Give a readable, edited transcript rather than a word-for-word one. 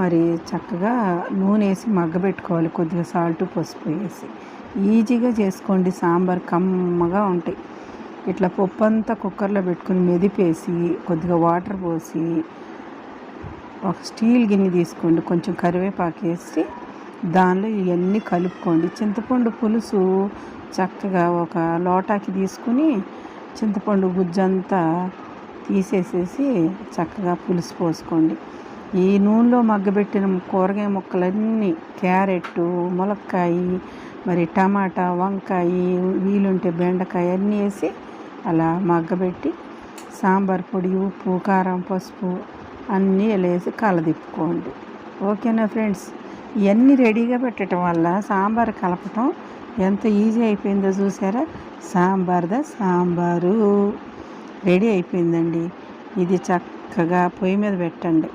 మరి చక్కగా నూనె వేసి మగ్గబెట్టుకోవాలి, కొద్దిగా సాల్ట్ పసుపు వేసి. ఈజీగా చేసుకోండి, సాంబార్ కమ్మగా ఉంటాయి. ఇట్లా పప్పు అంతా కుక్కర్లో పెట్టుకుని మెదిపేసి కొద్దిగా వాటర్ పోసి ఒక స్టీల్ గిన్నె తీసుకోండి, కొంచెం కరివేపాకు వేసి దానిలో ఇవన్నీ కలుపుకోండి. చింతపండు పులుసు చక్కగా ఒక లోటాకి తీసుకుని చింతపండు గుజ్జంతా తీసేసేసి చక్కగా పులుసు పోసుకోండి. ఈ నూనెలో మగ్గబెట్టిన కూరగాయ ముక్కలన్నీ క్యారెట్, ములక్కాయ, మరి టమాటా, వంకాయ, వీలుంటే బెండకాయ అన్నీ వేసి అలా మగ్గబెట్టి సాంబార్ పొడి, ఉప్పు, కారం, పసుపు అన్నీ వేసి కలదిప్పుకోండి. ఓకేనా ఫ్రెండ్స్? ఇవన్నీ రెడీగా పెట్టడం వల్ల సాంబార్ కలపటం ఎంత ఈజీ అయిపోయిందో చూసారా? సాంబారు రెడీ అయిపోయిందండి. ఇది చక్కగా పొయ్యి మీద పెట్టండి.